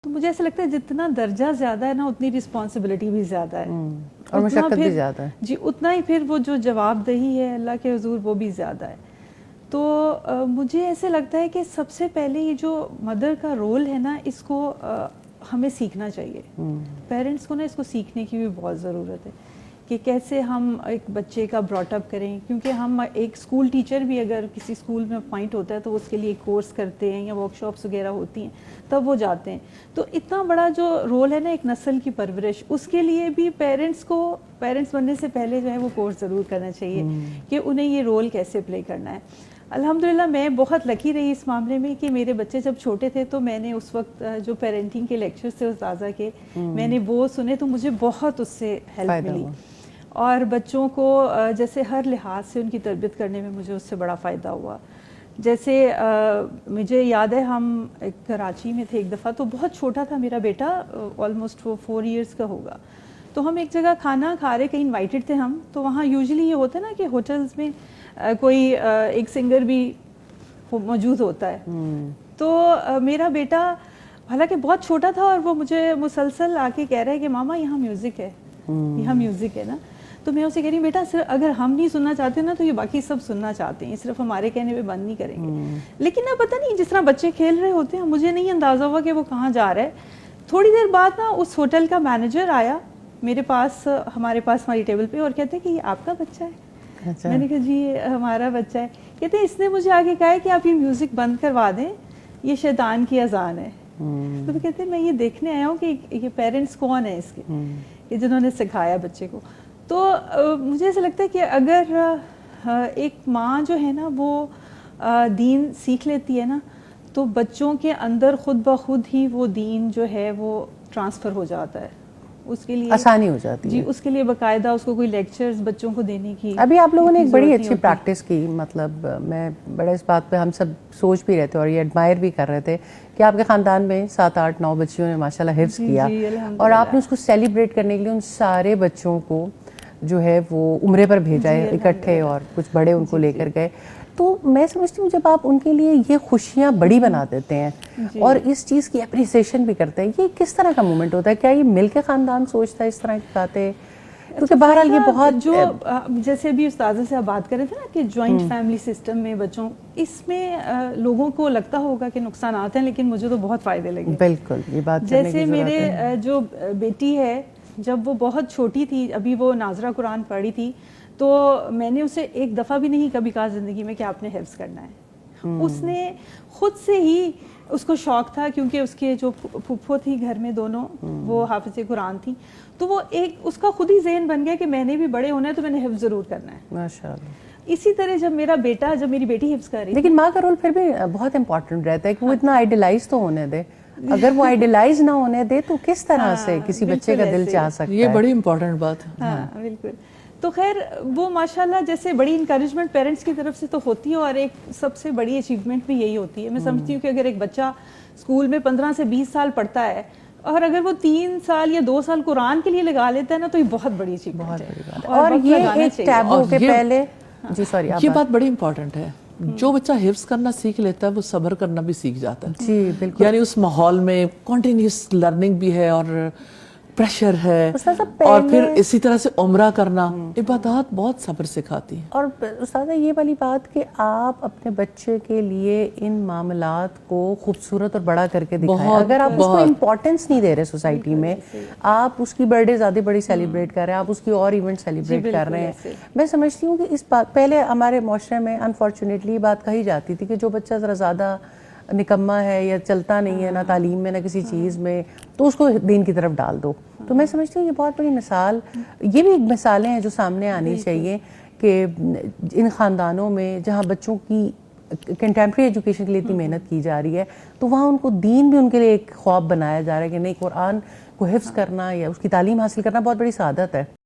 تو مجھے ایسا لگتا ہے جتنا درجہ زیادہ ہے نا اتنی رسپانسبلٹی بھی زیادہ ہے اور مشقت بھی زیادہ ہے جی، اتنا ہی پھر وہ جو جواب دہی ہے اللہ کے حضور وہ بھی زیادہ ہے. تو مجھے ایسے لگتا ہے کہ سب سے پہلے یہ جو مدر کا رول ہے نا اس کو ہمیں سیکھنا چاہیے. پیرنٹس کو نا اس کو سیکھنے کی بھی بہت ضرورت ہے کہ کیسے ہم ایک بچے کا براٹ اپ کریں، کیونکہ ہم ایک اسکول ٹیچر بھی اگر کسی اسکول میں اپوائنٹ ہوتا ہے تو اس کے لیے ایک کورس کرتے ہیں یا ورک شاپس وغیرہ ہوتی ہیں تب وہ جاتے ہیں. تو اتنا بڑا جو رول ہے نا ایک نسل کی پرورش، اس کے لیے بھی پیرنٹس بننے سے پہلے جو ہے وہ کورس ضرور کرنا چاہیے کہ انہیں یہ رول کیسے پلے کرنا ہے. الحمدللہ میں بہت لکی رہی اس معاملے میں کہ میرے بچے جب چھوٹے تھے تو میں نے اس وقت جو پیرنٹنگ کے لیکچرز تھے استاذہ کے میں نے وہ سنے تو مجھے بہت اس سے ہیلپ ملی. اور بچوں کو جیسے ہر لحاظ سے ان کی تربیت کرنے میں مجھے اس سے بڑا فائدہ ہوا. جیسے مجھے یاد ہے ہم کراچی میں تھے ایک دفعہ، تو بہت چھوٹا تھا میرا بیٹا، آلموسٹ وہ 4 ایئرس کا ہوگا. تو ہم ایک جگہ کھانا کھا رہے، کہیں انوائٹڈ تھے ہم، تو وہاں یوزلی یہ ہوتا ہے نا کہ ہوٹلز میں کوئی ایک سنگر بھی موجود ہوتا ہے. تو میرا بیٹا حالانکہ بہت چھوٹا تھا اور وہ مجھے مسلسل آ کے کہہ رہا ہے کہ ماما یہاں میوزک ہے، یہاں میوزک ہے نا. تو میں اسے کہہ رہی ہوں بیٹا صرف اگر ہم نہیں سننا چاہتے نا تو یہ باقی سب سننا چاہتے ہیں، صرف ہمارے کہنے پہ بند نہیں کریں گے. لیکن اب پتہ نہیں جس طرح بچے کھیل رہے ہوتے ہیں مجھے نہیں اندازہ ہوا کہ وہ کہاں جا رہا ہے. تھوڑی دیر بعد نا اس ہوٹل کا مینیجر آیا میرے پاس، ہمارے پاس ہماری ٹیبل پہ، اور کہتے ہیں کہ یہ آپ کا بچہ ہے. میں نے کہا جی یہ ہمارا بچہ ہے. کہتے ہیں اس نے مجھے آگے کہا ہے کہ آپ یہ میوزک بند کروا دیں، یہ شیطان کی اذان ہے. تو وہ کہتے ہیں میں یہ دیکھنے آیا ہوں کہ یہ پیرنٹس کون ہیں اس کے کہ جنہوں نے سکھایا بچے کو. تو مجھے ایسا لگتا ہے کہ اگر ایک ماں جو ہے نا وہ دین سیکھ لیتی ہے نا تو بچوں کے اندر خود بخود ہی وہ دین جو ہے وہ ٹرانسفر ہو جاتا ہے. اس کے لیے آسانی ہو جاتی ہے جی، اس کے لیے باقاعدہ اس کو کوئی لیکچرز بچوں کو دینے کی. ابھی آپ لوگوں نے ایک بڑی اچھی پریکٹس کی، مطلب میں بڑا اس بات پہ ہم سب سوچ بھی رہے تھے اور یہ ایڈمائر بھی کر رہے تھے کہ آپ کے خاندان میں 7 8 9 بچیوں نے ماشاءاللہ حفظ کیا، اور آپ نے اس کو سیلیبریٹ کرنے کے لیے ان سارے بچوں کو جو ہے وہ عمرے پر بھیجا ہے اکٹھے، اور کچھ بڑے ان کو لے کر گئے. تو میں سمجھتی ہوں جب آپ ان کے لیے یہ خوشیاں بڑی بنا دیتے ہیں اور اس چیز کی اپریسیشن بھی کرتے ہیں، یہ کس طرح کا مومنٹ ہوتا ہے؟ کیا یہ مل کے خاندان سوچتا ہے اس طرح کی باتیں؟ کیونکہ بہرحال یہ بہت جو جیسے ابھی استاذہ سے آپ بات کر رہے تھے نا کہ جوائنٹ فیملی سسٹم میں بچوں، اس میں لوگوں کو لگتا ہوگا کہ نقصانات ہیں، لیکن مجھے تو بہت فائدے لگے. بالکل یہ بات کرنے کی جیسے ضرورت میرے ہے. جو بیٹی ہے جب وہ بہت چھوٹی تھی، ابھی وہ ناظرہ قرآن پڑھی تھی، تو میں نے اسے ایک دفعہ بھی نہیں کبھی کہا زندگی میں کہ آپ نے حفظ کرنا ہے. اس نے خود سے ہی، اس کو شوق تھا کیونکہ اس کے جو پھپھو تھی گھر میں دونوں وہ حافظ قرآن تھی، تو وہ ایک اس کا خود ہی ذہن بن گیا کہ میں نے بھی بڑے ہونا ہے تو میں نے حفظ ضرور کرنا ہے. ماشاءاللہ. اسی طرح جب میری بیٹی حفظ کر رہی، لیکن ماں کا رول پھر بھی بہت امپورٹنٹ رہتا ہے کہ وہ اتنا آئیڈیلائز تو ہونے دے. اگر وہ آئیڈیلائز نہ ہونے دے تو کس طرح سے کسی بچے کا دل چاہ سکتا ہے؟ یہ بڑی امپورٹنٹ بات ہے. ہاں بالکل. تو خیر وہ ماشاءاللہ جیسے بڑی انکریجمنٹ پیرنٹس کی طرف سے تو ہوتی ہے، اور ایک سب سے بڑی اچیومنٹ بھی یہی ہوتی ہے. میں سمجھتی ہوں کہ اگر ایک بچہ اسکول میں 15 سے 20 سال پڑھتا ہے اور اگر وہ 3 سال یا 2 سال قرآن کے لیے لگا لیتا ہے نا تو یہ بہت بڑی اچیومنٹ ہے. اور یہ ایک ٹیبو کے پہلے جی سوری یہ بات بڑی امپورٹنٹ ہے. جو بچہ حفظ کرنا سیکھ لیتا ہے وہ صبر کرنا بھی سیکھ جاتا ہے. جی بالکل. یعنی اس ماحول میں کنٹینیوس لرننگ بھی ہے اور پریشر ہے، اور پھر اسی طرح سے عمرہ کرنا، عبادات بہت صبر سکھاتی ہیں. اور استاذہ یہ والی بات کہ آپ اپنے بچے کے لیے ان معاملات کو خوبصورت اور بڑا کر کے دکھائیں. اگر آپ اس کو امپورٹنس نہیں دے رہے سوسائٹی میں، آپ اس کی برتھ ڈے زیادہ بڑی سیلیبریٹ کر رہے ہیں، آپ اس کی اور ایونٹ سیلیبریٹ کر رہے ہیں. میں سمجھتی ہوں کہ اس بات پہلے ہمارے معاشرے میں انفارچونیٹلی بات کہی جاتی تھی کہ جو بچہ ذرا زیادہ نکما ہے یا چلتا نہیں ہے نہ تعلیم میں نہ کسی چیز میں تو اس کو دین کی طرف ڈال دو. تو میں سمجھتی ہوں یہ بہت بڑی مثال، یہ بھی ایک مثالیں ہیں جو سامنے آنی چاہیے کہ ان خاندانوں میں جہاں بچوں کی کنٹمپریری ایجوکیشن کے لیے اتنی محنت کی جا رہی ہے تو وہاں ان کو دین بھی ان کے لیے ایک خواب بنایا جا رہا ہے کہ نہیں، قرآن کو حفظ کرنا یا اس کی تعلیم حاصل کرنا بہت بڑی سعادت ہے.